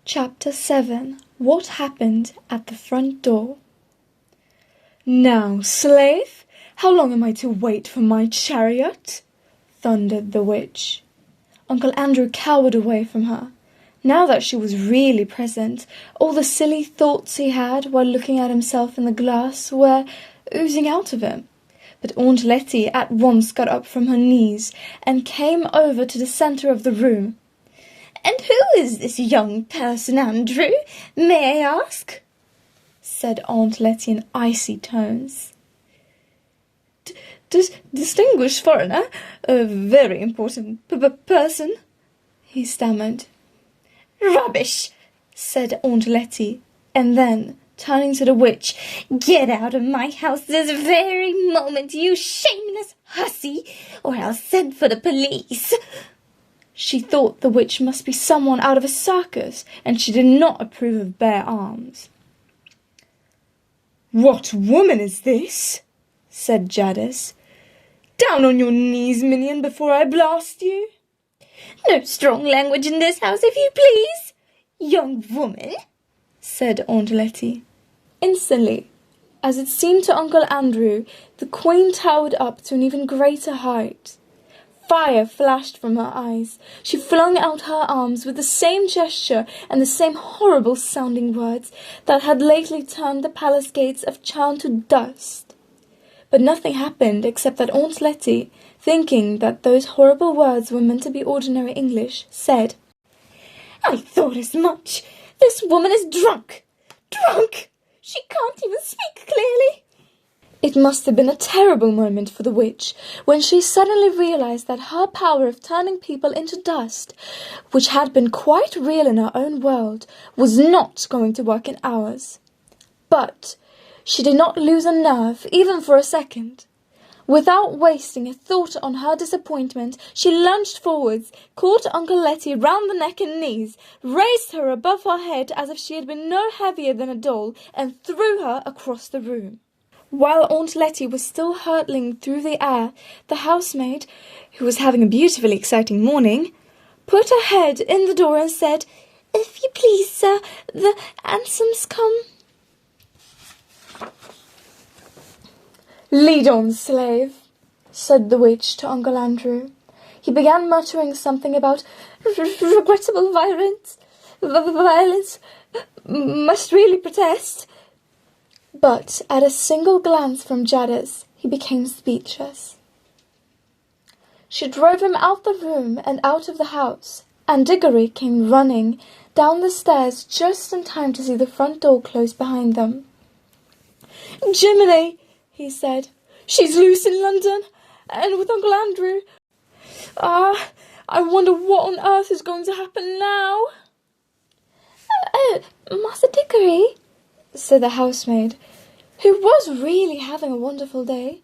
Chapter 7. What happened at the front door? "Now, slave, how long am I to wait for my chariot?" thundered the witch. Uncle Andrew cowered away from her. Now that she was really present, all the silly thoughts he had while looking at himself in the glass were oozing out of him. But Aunt Letty at once got up from her knees and came over to the centre of the room. "And who is this young person, Andrew, may I ask?" said Aunt Letty in icy tones. Distinguished foreigner, a very important person," he stammered. "Rubbish," said Aunt Letty, and then, turning to the witch, "Get out of my house this very moment, you shameless hussy, or I'll send for the police." She thought the witch must be someone out of a circus, and she did not approve of bare arms. "What woman is this?" said Jadis. "Down on your knees, minion, before I blast you." "No strong language in this house, if you please, young woman," said Aunt Letty. Instantly, as it seemed to Uncle Andrew, the Queen towered up to an even greater height. Fire flashed from her eyes. She flung out her arms with the same gesture and the same horrible-sounding words that had lately turned the palace gates of Charn to dust. But nothing happened except that Aunt Letty, thinking that those horrible words were meant to be ordinary English, said, "I thought as much. This woman is drunk. Drunk! She can't even speak clearly." It must have been a terrible moment for the witch when she suddenly realized that her power of turning people into dust, which had been quite real in her own world, was not going to work in ours. But she did not lose a nerve even for a second. Without wasting a thought on her disappointment, she lunged forwards, caught Uncle Letty round the neck and knees, raised her above her head as if she had been no heavier than a doll, and threw her across the room. While Aunt Letty was still hurtling through the air, the housemaid, who was having a beautifully exciting morning, put her head in the door and said, "If you please, sir, the Ansoms come." "Lead on, slave," said the witch to Uncle Andrew. He began muttering something about regrettable violence, must really protest. But at a single glance from Jadis, he became speechless. She drove him out the room and out of the house, and Digory came running down the stairs just in time to see the front door close behind them. "Jiminy," he said, "she's loose in London, and with Uncle Andrew. I wonder what on earth is going to happen now." "Oh, Master Digory," said the housemaid, who was really having a wonderful day,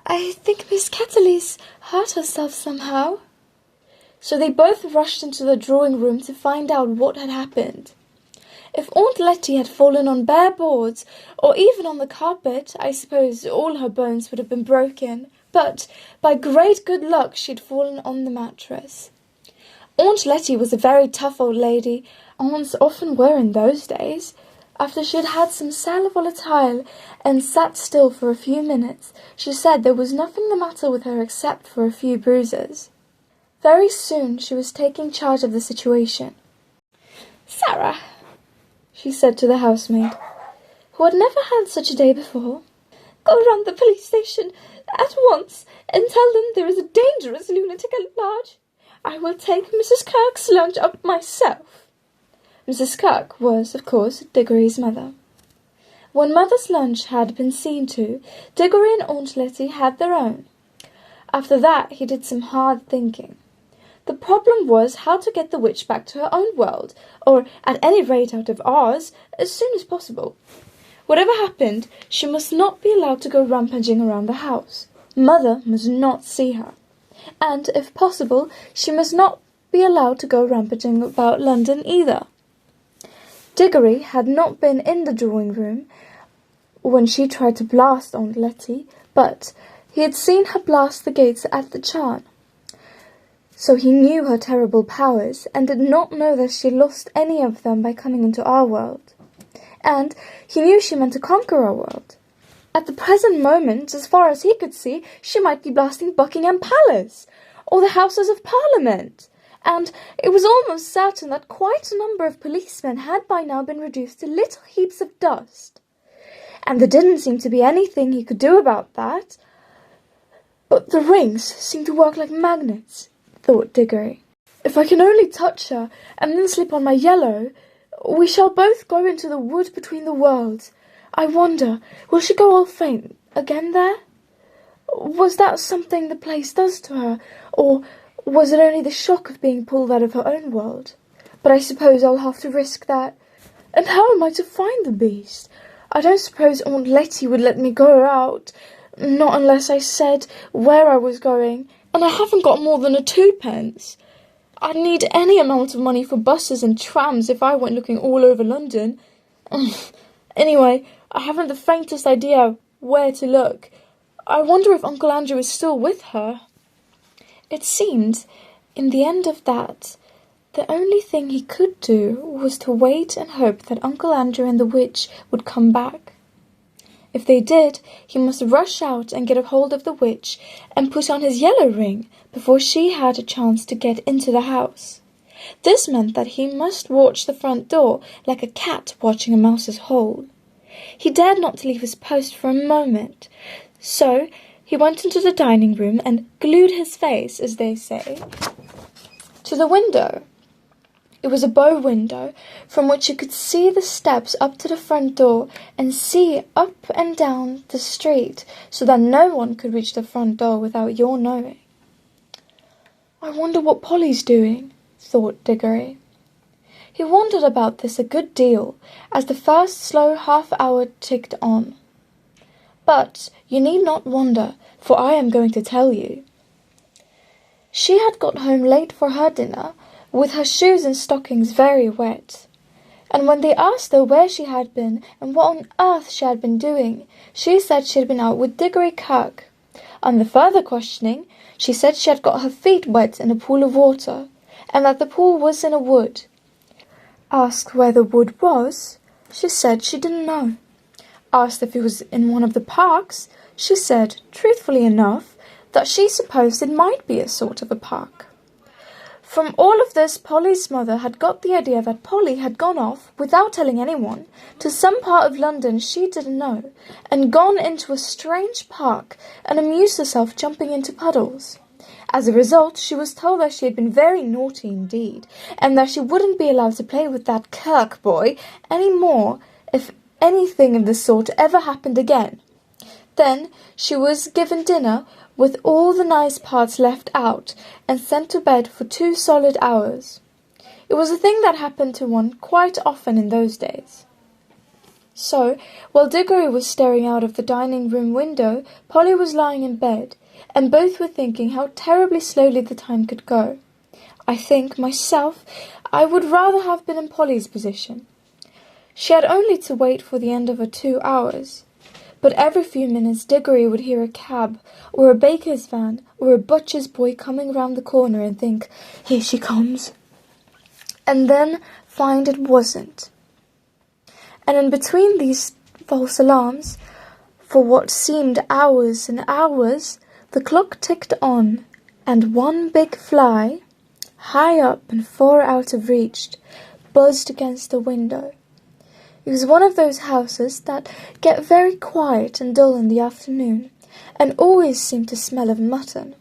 "I think Miss Ketterly's hurt herself somehow." So they both rushed into the drawing-room to find out what had happened. If Aunt Letty had fallen on bare boards, or even on the carpet, I suppose all her bones would have been broken, but by great good luck she had fallen on the mattress. Aunt Letty was a very tough old lady. Aunts often were in those days. After she had had some sal volatile and sat still for a few minutes, she said there was nothing the matter with her except for a few bruises. Very soon she was taking charge of the situation. "Sarah," she said to the housemaid, who had never had such a day before, "go round the police station at once and tell them there is a dangerous lunatic at large. I will take Mrs. Kirk's lunch up myself." Mrs. Kirk was, of course, Digory's mother. When Mother's lunch had been seen to, Digory and Aunt Letty had their own. After that he did some hard thinking. The problem was how to get the witch back to her own world, or at any rate out of ours, as soon as possible. Whatever happened, she must not be allowed to go rampaging around the house. Mother must not see her. And, if possible, she must not be allowed to go rampaging about London either. Digory had not been in the drawing-room when she tried to blast Aunt Letty, but he had seen her blast the gates at the Charn. So he knew her terrible powers, and did not know that she lost any of them by coming into our world. And he knew she meant to conquer our world. At the present moment, as far as he could see, she might be blasting Buckingham Palace, or the Houses of Parliament. And it was almost certain that quite a number of policemen had by now been reduced to little heaps of dust. And there didn't seem to be anything he could do about that. But the rings seemed to work like magnets, thought Digory. If I can only touch her, and then slip on my yellow, we shall both go into the wood between the worlds. I wonder, will she go all faint again there? Was that something the place does to her, or was it only the shock of being pulled out of her own world? But I suppose I'll have to risk that. And how am I to find the beast? I don't suppose Aunt Letty would let me go out, not unless I said where I was going, and I haven't got more than a 2p. I'd need any amount of money for buses and trams if I went looking all over London. Anyway, I haven't the faintest idea where to look. I wonder if Uncle Andrew is still with her. It seemed, in the end of that, the only thing he could do was to wait and hope that Uncle Andrew and the witch would come back. If they did, he must rush out and get a hold of the witch and put on his yellow ring before she had a chance to get into the house. This meant that he must watch the front door like a cat watching a mouse's hole. He dared not leave his post for a moment, so he went into the dining room and glued his face, as they say, to the window. It was a bow window from which you could see the steps up to the front door and see up and down the street, so that no one could reach the front door without your knowing. I wonder what Polly's doing, thought Digory. He wondered about this a good deal as the first slow half-hour ticked on. But you need not wonder, for I am going to tell you. She had got home late for her dinner, with her shoes and stockings very wet. And when they asked her where she had been and what on earth she had been doing, she said she had been out with Digory Kirk. On the further questioning, she said she had got her feet wet in a pool of water, and that the pool was in a wood. Asked where the wood was, she said she didn't know. Asked if it was in one of the parks, she said, truthfully enough, that she supposed it might be a sort of a park. From all of this, Polly's mother had got the idea that Polly had gone off, without telling anyone, to some part of London she didn't know, and gone into a strange park and amused herself jumping into puddles. As a result, she was told that she had been very naughty indeed, and that she wouldn't be allowed to play with that Kirk boy any more if anything of the sort ever happened again. Then she was given dinner with all the nice parts left out, and sent to bed for 2 solid hours. It was a thing that happened to one quite often in those days. So, while Digory was staring out of the dining-room window, Polly was lying in bed, and both were thinking how terribly slowly the time could go. I think, myself, I would rather have been in Polly's position. She had only to wait for the end of her 2 hours. But every few minutes Digory would hear a cab, or a baker's van, or a butcher's boy coming round the corner and think, "Here she comes," and then find it wasn't. And in between these false alarms, for what seemed hours and hours, the clock ticked on, and one big fly, high up and far out of reach, buzzed against the window. It was one of those houses that get very quiet and dull in the afternoon, and always seem to smell of mutton.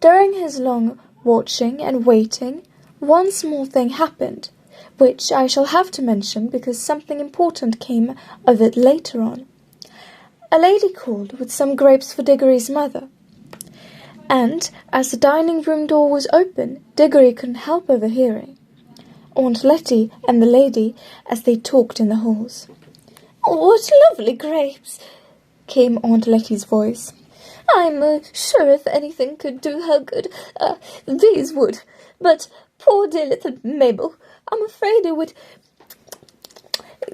During his long watching and waiting, one small thing happened, which I shall have to mention because something important came of it later on. A lady called with some grapes for Digory's mother, and as the dining-room door was open, Digory couldn't help overhearing Aunt Letty and the lady as they talked in the halls. "Oh, what lovely grapes!" came Aunt Letty's voice. "I'm sure if anything could do her good, these would. But poor dear little Mabel, I'm afraid it would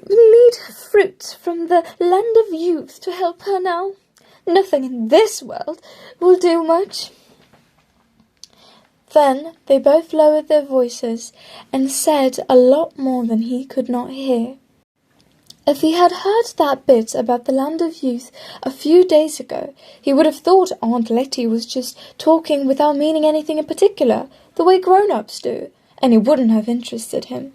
need fruit from the land of youth to help her now. Nothing in this world will do much." Then they both lowered their voices and said a lot more than he could not hear. If he had heard that bit about the Land of Youth a few days ago, he would have thought Aunt Letty was just talking without meaning anything in particular, the way grown-ups do, and it wouldn't have interested him.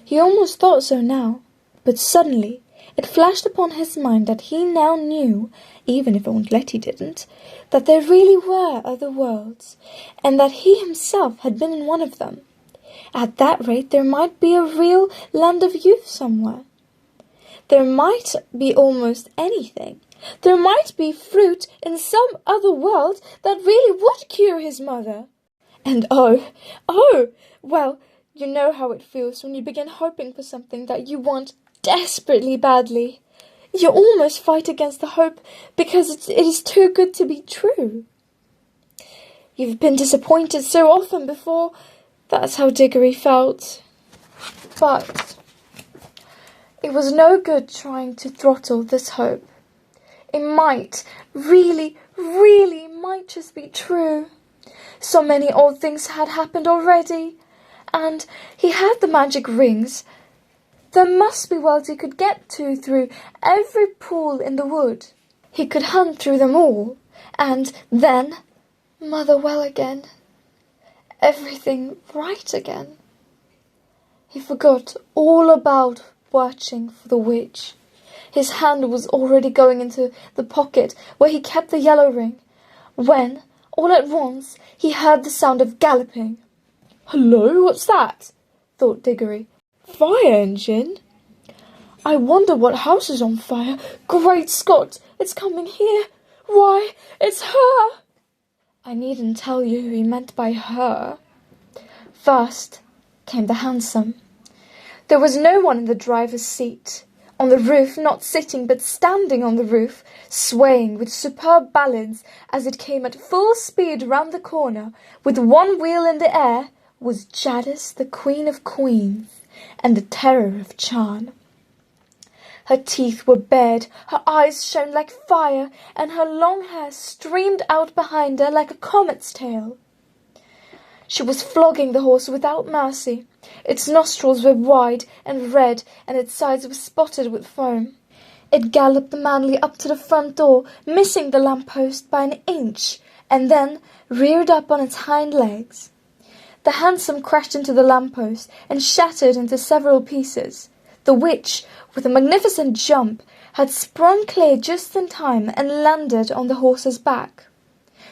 He almost thought so now, but suddenly it flashed upon his mind that he now knew, even if Aunt Letty didn't, that there really were other worlds, and that he himself had been in one of them. At that rate there might be a real Land of Youth somewhere. There might be almost anything. There might be fruit in some other world that really would cure his mother. And oh, well, you know how it feels when you begin hoping for something that you want desperately badly. You almost fight against the hope because it is too good to be true. You've been disappointed so often before. That's how Digory felt. But it was no good trying to throttle this hope. It might, really might just be true. So many odd things had happened already, and he had the magic rings. There must be worlds he could get to through every pool in the wood. He could hunt through them all, and then Mother well again. Everything right again. He forgot all about watching for the witch. His hand was already going into the pocket where he kept the yellow ring, when, all at once, he heard the sound of galloping. "Hello, what's that?" thought Digory. "Fire engine? I wonder what house is on fire. Great Scott, it's coming here. Why, it's her!" I needn't tell you who he meant by her. First came the hansom. There was no one in the driver's seat. On the roof, not sitting but standing on the roof, swaying with superb balance as it came at full speed round the corner, with one wheel in the air, was Jadis, the Queen of Queens, and the terror of Charn. Her teeth were bared, her eyes shone like fire, and her long hair streamed out behind her like a comet's tail. She was flogging the horse without mercy. Its nostrils were wide and red, and its sides were spotted with foam. It galloped madly up to the front door, missing the lamp-post by an inch, and then reared up on its hind legs. The hansom crashed into the lamp-post and shattered into several pieces. The witch, with a magnificent jump, had sprung clear just in time and landed on the horse's back.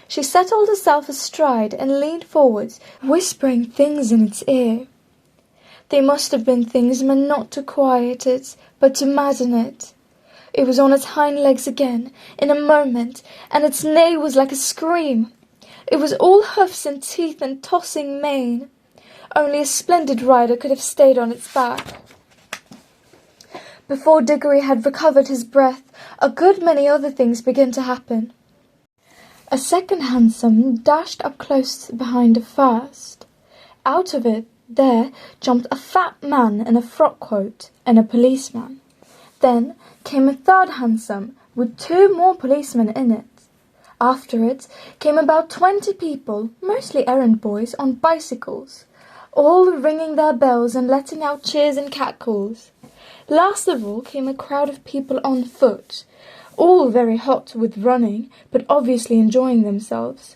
She settled herself astride and leaned forwards, whispering things in its ear. They must have been things meant not to quiet it, but to madden it. It was on its hind legs again, in a moment, and its neigh was like a scream. It was all hoofs and teeth and tossing mane. Only a splendid rider could have stayed on its back. Before Digory had recovered his breath, a good many other things began to happen. A second hansom dashed up close behind the first. Out of it there jumped a fat man in a frock-coat and a policeman. Then came a third hansom with 2 more policemen in it. After it came about 20 people, mostly errand boys, on bicycles, all ringing their bells and letting out cheers and catcalls. Last of all came a crowd of people on foot, all very hot with running, but obviously enjoying themselves.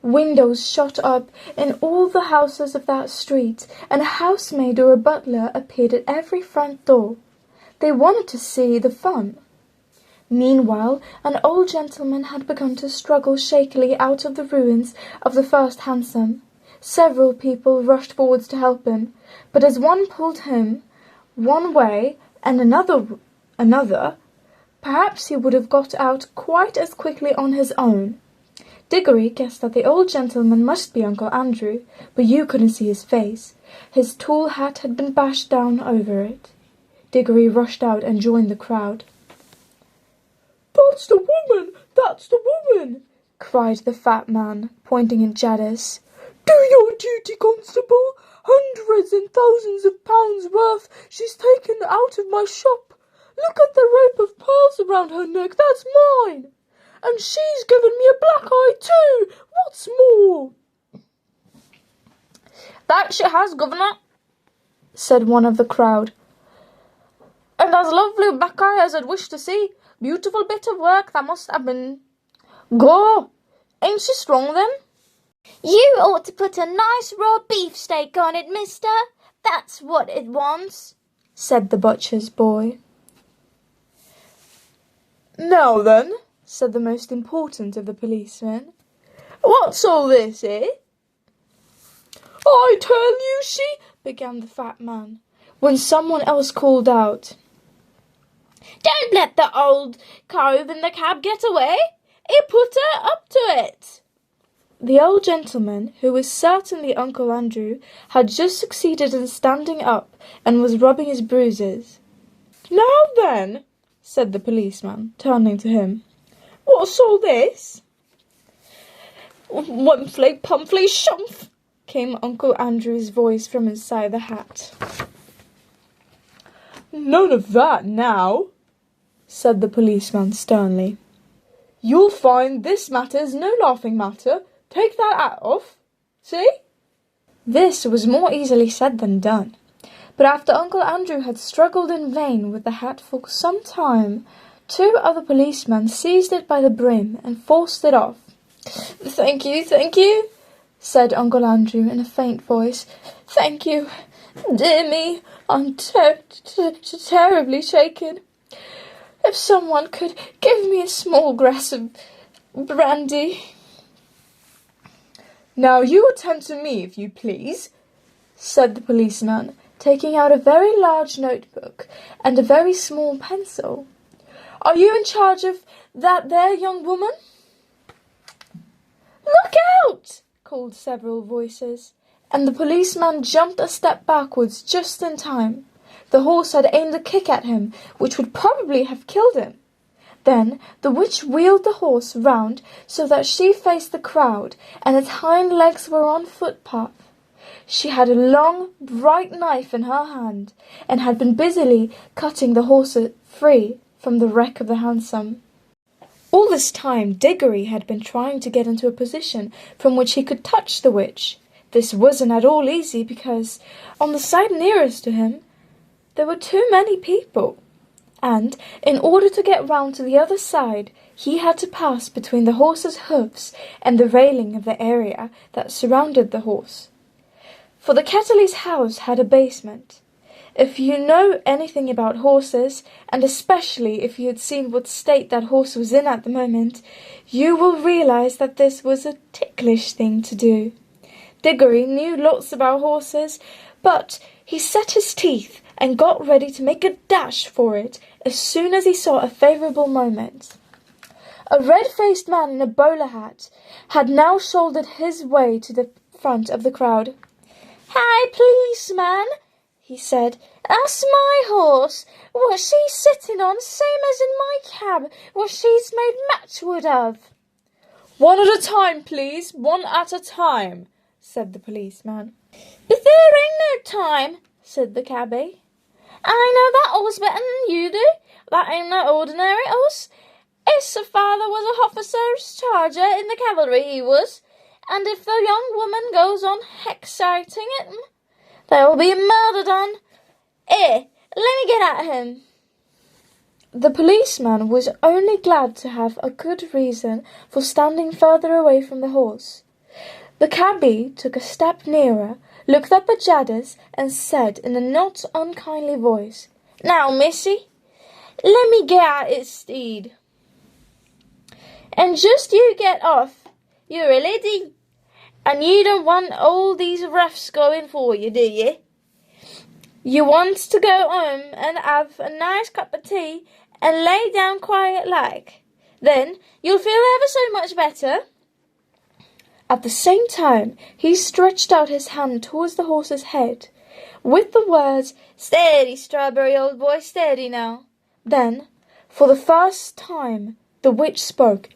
Windows shot up in all the houses of that street, and a housemaid or a butler appeared at every front door. They wanted to see the fun. Meanwhile, an old gentleman had begun to struggle shakily out of the ruins of the first hansom. Several people rushed forwards to help him, but as one pulled him one way and another, perhaps he would have got out quite as quickly on his own. Digory guessed that the old gentleman must be Uncle Andrew, but you couldn't see his face. His tall hat had been bashed down over it. Digory rushed out and joined the crowd. "That's the woman! That's the woman!" cried the fat man, pointing at Jadis. "Do your duty, constable! Hundreds and thousands of pounds worth she's taken out of my shop. Look at the rope of pearls around her neck, that's mine! And she's given me a black eye too, what's more!" "That she has, governor," said one of the crowd. "And as lovely back eye as I'd wish to see. Beautiful bit of work that must have been. Go! Ain't she strong then?" "You ought to put a nice raw beefsteak on it, mister. That's what it wants," said the butcher's boy. "Now then," said the most important of the policemen, "what's all this, eh?" "I tell you began the fat man, when someone else called out, "Don't let the old cove in the cab get away. He put her up to it." The old gentleman, who was certainly Uncle Andrew, had just succeeded in standing up and was rubbing his bruises. "Now then," said the policeman, turning to him, "what's all this?" "Wumpfly, pumpfly, shumph," came Uncle Andrew's voice from inside the hat. "None of that now," said the policeman sternly. "You'll find this matter's no laughing matter. Take that hat off. See?" This was more easily said than done, but after Uncle Andrew had struggled in vain with the hat for some time, two other policemen seized it by the brim and forced it off. Thank you," said Uncle Andrew in a faint voice. "Thank you. Dear me, I'm terribly shaken. If someone could give me a small glass of brandy." "Now you attend to me, if you please," said the policeman, taking out a very large notebook and a very small pencil. "Are you in charge of that there young woman?" "Look out!" called several voices, and the policeman jumped a step backwards just in time. The horse had aimed a kick at him, which would probably have killed him. Then the witch wheeled the horse round so that she faced the crowd, and its hind legs were on footpath. She had a long, bright knife in her hand, and had been busily cutting the horse free from the wreck of the hansom. All this time Digory had been trying to get into a position from which he could touch the witch. This wasn't at all easy because, on the side nearest to him, there were too many people, and in order to get round to the other side he had to pass between the horse's hoofs and the railing of the area that surrounded the horse. For the Kettley's house had a basement. If you know anything about horses, and especially if you had seen what state that horse was in at the moment, you will realize that this was a ticklish thing to do. Digory knew lots about horses, but he set his teeth and got ready to make a dash for it as soon as he saw a favourable moment. A red-faced man in a bowler hat had now shouldered his way to the front of the crowd. "Hi, policeman," he said. "That's my horse. What she's sitting on, same as in my cab, what she's made matchwood of." "One at a time, please, one at a time," said the policeman. "But there ain't no time," said the cabby. "I know that horse better than you do. That ain't no ordinary horse. His father was a officer's charger in the cavalry, he was, and if the young woman goes on exciting it, they'll be murdered on. Here, let me get at him." The policeman was only glad to have a good reason for standing further away from the horse. The cabby took a step nearer, looked up at Jadis, and said in a not unkindly voice, "Now, missy, let me get at its steed. And just you get off. You're a lady, and you don't want all these roughs going for you, do you? You want to go home and have a nice cup of tea and lay down quiet like. Then you'll feel ever so much better." At the same time he stretched out his hand towards the horse's head, with the words, "Steady, Strawberry, old boy, steady now." Then, for the first time, the witch spoke.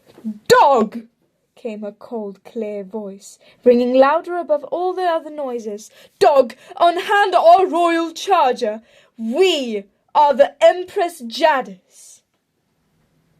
"Dog!" came her cold, clear voice, ringing louder above all the other noises. "Dog, unhand our royal charger! We are the Empress Jadis!"